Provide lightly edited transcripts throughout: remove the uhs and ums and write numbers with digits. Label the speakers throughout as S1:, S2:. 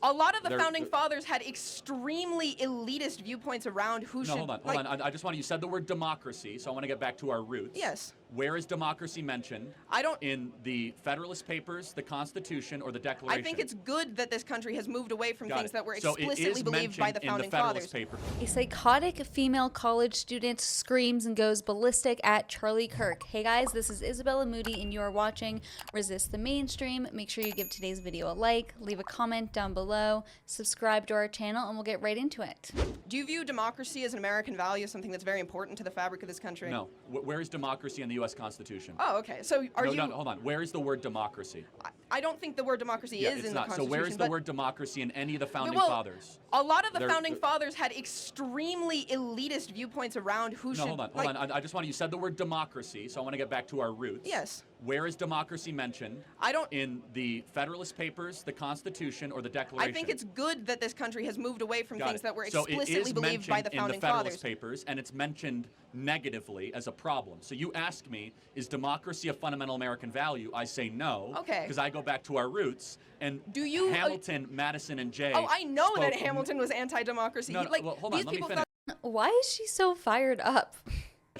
S1: A lot of the founding fathers had extremely elitist viewpoints around who should...
S2: hold on. I just want to, you said the word democracy, so I want to get back to our roots.
S1: Yes.
S2: Where is democracy mentioned? In the Federalist Papers, the Constitution, or the Declaration?
S1: I think it's good that this country has moved away from things that were
S2: So
S1: explicitly believed by the founding fathers.
S3: A psychotic female college student screams and goes ballistic at Charlie Kirk. Hey guys, this is Isabella Moody and you are watching Resist the Mainstream. Make sure you give today's video a like, leave a comment down below, subscribe to our channel, and we'll get right into it.
S1: Do you view democracy as an American value, something that's very important to the fabric of this country?
S2: No. Where is democracy in the U.S. Constitution?
S1: Oh, okay. So are you...
S2: No, hold on. Where is the word democracy?
S1: I don't think the word democracy is in the Constitution.
S2: So where is the word democracy in any of the founding fathers?
S1: A lot of the founding fathers had extremely elitist viewpoints around who should...
S2: hold on. I just want to, you said the word democracy, so I want to get back to our roots.
S1: Yes.
S2: Where is democracy mentioned? In the Federalist Papers, the Constitution, or the Declaration?
S1: I think it's good that this country has moved away from things that were
S2: So
S1: explicitly believed by the founding
S2: in the Federalist
S1: fathers.
S2: Papers, and it's mentioned negatively as a problem. So you ask me, is democracy a fundamental American value? I say no.
S1: Okay.
S2: Because I go back to our roots. And Hamilton, Madison, and Jay...
S1: Oh, I know that Hamilton was anti-democracy.
S2: Well, hold on, let me finish.
S3: Why is she so fired up?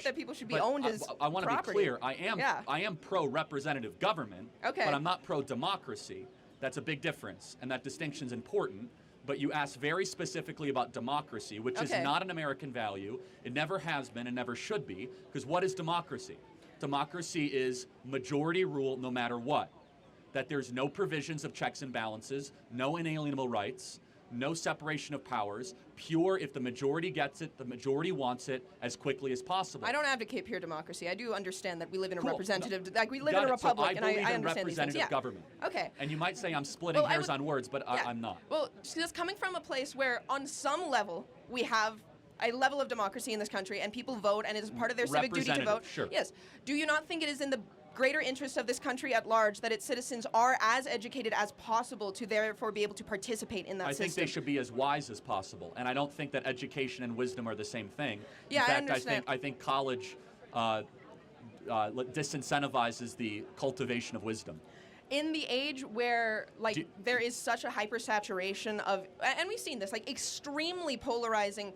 S1: That people should be owned as
S2: I want to be clear. I am pro-representative government,
S1: okay,
S2: but I'm not pro-democracy. That's a big difference, and that distinction's important. But you asked very specifically about democracy, which is not an American value. It never has been and never should be, because what is democracy? Democracy is majority rule no matter what. That there's no provisions of checks and balances, no inalienable rights, no separation of powers, pure if the majority gets it, the majority wants it as quickly as possible.
S1: I don't advocate pure democracy. I do understand that we live in a representative, like we live in a republic, and I understand these things.
S2: Representative government.
S1: Okay.
S2: And you might say I'm splitting hairs on words, but I'm not.
S1: Well, just coming from a place where on some level we have a level of democracy in this country and people vote and it is part of their civic duty to vote.
S2: Sure.
S1: Yes. Do you not think it is in the greater interest of this country at large that its citizens are as educated as possible to therefore be able to participate in that system?
S2: I think they should be as wise as possible, and I don't think that education and wisdom are the same thing.
S1: Yeah,
S2: in fact,
S1: I understand.
S2: I think college disincentivizes the cultivation of wisdom.
S1: In the age where, like, there is such a hypersaturation of, and we've seen this, like, extremely polarizing,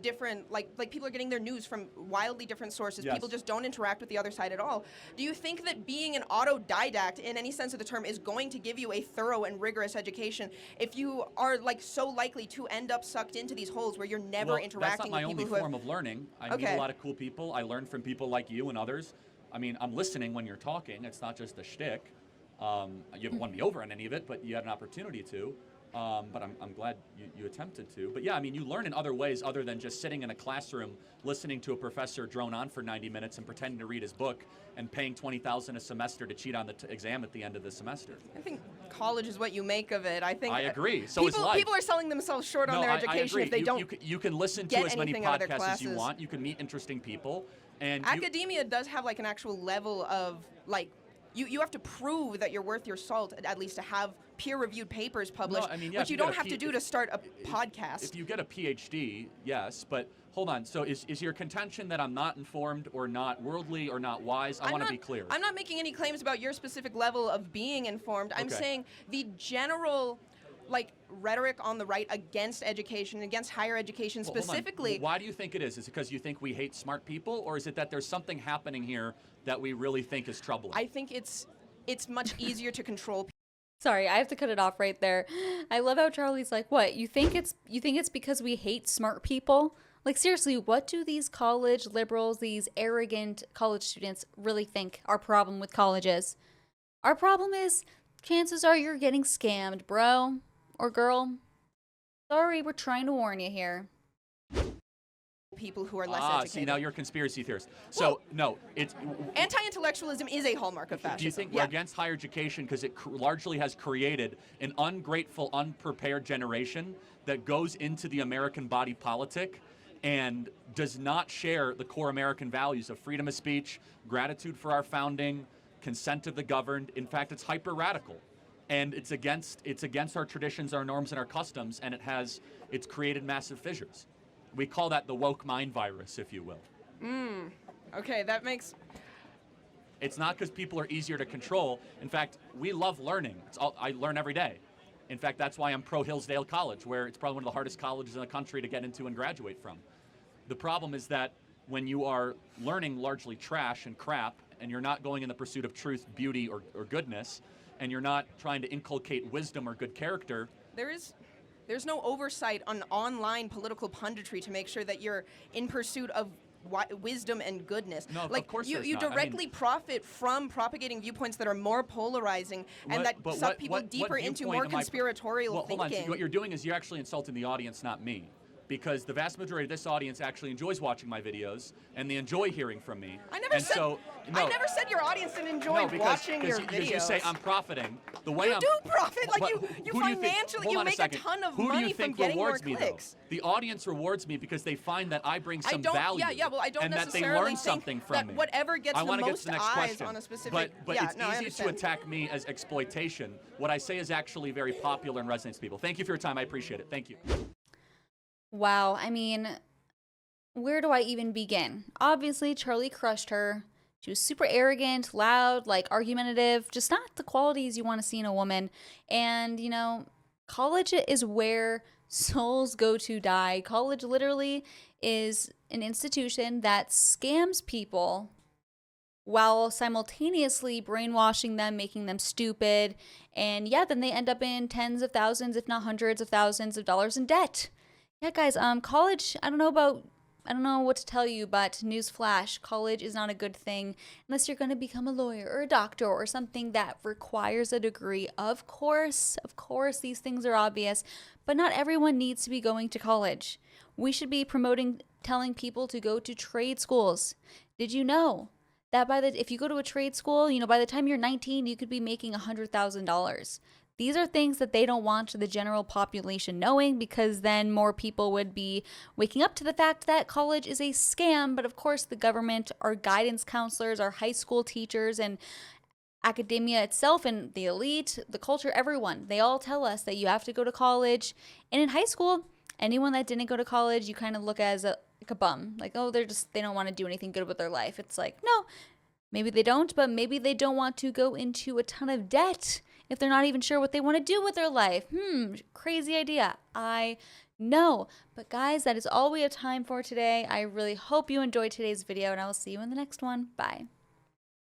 S1: different, like people are getting their news from wildly different sources.
S2: Yes.
S1: People just don't interact with the other side at all. Do you think that being an autodidact, in any sense of the term, is going to give you a thorough and rigorous education if you are, like, so likely to end up sucked into these holes where you're never interacting with people who have...
S2: That's not my only form of learning. I meet a lot of cool people. I learn from people like you and others. I mean, I'm listening when you're talking. It's not just a shtick. You haven't won me over on any of it, but you had an opportunity to. But I'm glad you attempted to. But yeah, I mean, you learn in other ways other than just sitting in a classroom, listening to a professor drone on for 90 minutes and pretending to read his book and paying $20,000 a semester to cheat on the exam at the end of the semester.
S1: I think college is what you make of it. I think
S2: I agree. So is life.
S1: People are selling themselves short on their education if they don't.
S2: You can listen to as many podcasts as you want. You can meet interesting people. And
S1: academia does have like an actual level of like. You have to prove that you're worth your salt, at least to have peer-reviewed papers published, which you don't have to do to start a podcast.
S2: If you get a PhD, yes, but hold on. So is your contention that I'm not informed or not worldly or not wise? I want to be clear.
S1: I'm not making any claims about your specific level of being informed. I'm saying the general rhetoric on the right against education, against higher education specifically.
S2: Why do you think it is? Is it because you think we hate smart people, or is it that there's something happening here that we really think is troubling?
S1: I think it's much easier to control.
S3: Sorry, I have to cut it off right there. I love how Charlie's like, "What? You think it's because we hate smart people?" Like, seriously, what do these college liberals, these arrogant college students really think our problem with college is? Our problem is chances are you're getting scammed, bro. Or girl. Sorry, we're trying to warn you here.
S1: People who are less educated.
S2: See, now you're a conspiracy theorist. So, no, it's...
S1: Anti-intellectualism is a hallmark of fascism.
S2: Do you think we're against higher education because it largely has created an ungrateful, unprepared generation that goes into the American body politic and does not share the core American values of freedom of speech, gratitude for our founding, consent of the governed? In fact, it's hyper-radical. And it's against our traditions, our norms, and our customs, and it's created massive fissures. We call that the woke mind virus, if you will.
S1: Okay, that makes...
S2: It's not because people are easier to control. In fact, we love learning. I learn every day. In fact, that's why I'm pro Hillsdale College, where it's probably one of the hardest colleges in the country to get into and graduate from. The problem is that when you are learning largely trash and crap, and you're not going in the pursuit of truth, beauty, or goodness, and you're not trying to inculcate wisdom or good character,
S1: There's no oversight on online political punditry to make sure that you're in pursuit of wisdom and goodness.
S2: No,
S1: like
S2: of course
S1: you
S2: there's not.
S1: directly profit from propagating viewpoints that are more polarizing and that suck people deeper into more conspiratorial
S2: well,
S1: thinking.
S2: Hold on. So what you're doing is you're actually insulting the audience, not me. Because the vast majority of this audience actually enjoys watching my videos, and they enjoy hearing from me.
S1: I never said your audience didn't enjoy watching your videos.
S2: Because you say I'm profiting. The way
S1: you do profit, like you financially, you make a ton of money from getting more clicks.
S2: The audience rewards me because they find that I bring some value.
S1: Well, I don't
S2: and that they
S1: necessarily
S2: learn something
S1: think
S2: from
S1: that
S2: me.
S1: whatever gets the most eyes
S2: question.
S1: on a specific.
S2: But it's easy to attack me as exploitation. What I say is actually very popular and resonates with people. Thank you for your time. I appreciate it. Thank you.
S3: Wow, I mean, where do I even begin? Obviously, Charlie crushed her. She was super arrogant, loud, like argumentative, just not the qualities you want to see in a woman. And, you know, college is where souls go to die. College literally is an institution that scams people while simultaneously brainwashing them, making them stupid. And yeah, then they end up in tens of thousands, if not hundreds of thousands of dollars in debt. Yeah, guys, college, I don't know what to tell you, but newsflash, college is not a good thing unless you're going to become a lawyer or a doctor or something that requires a degree. Of course, these things are obvious, but not everyone needs to be going to college. We should be telling people to go to trade schools. Did you know that if you go to a trade school, you know, by the time you're 19, you could be making $100,000. These are things that they don't want the general population knowing, because then more people would be waking up to the fact that college is a scam. But of course, the government, our guidance counselors, our high school teachers, and academia itself, and the elite, the culture, everyone, they all tell us that you have to go to college. And in high school, anyone that didn't go to college, you kind of look as like a bum. Like, oh, they don't want to do anything good with their life. It's like, no, maybe they don't, but maybe they don't want to go into a ton of debt if they're not even sure what they want to do with their life. Crazy idea. I know. But guys, that is all we have time for today. I really hope you enjoyed today's video, and I will see you in the next one. Bye.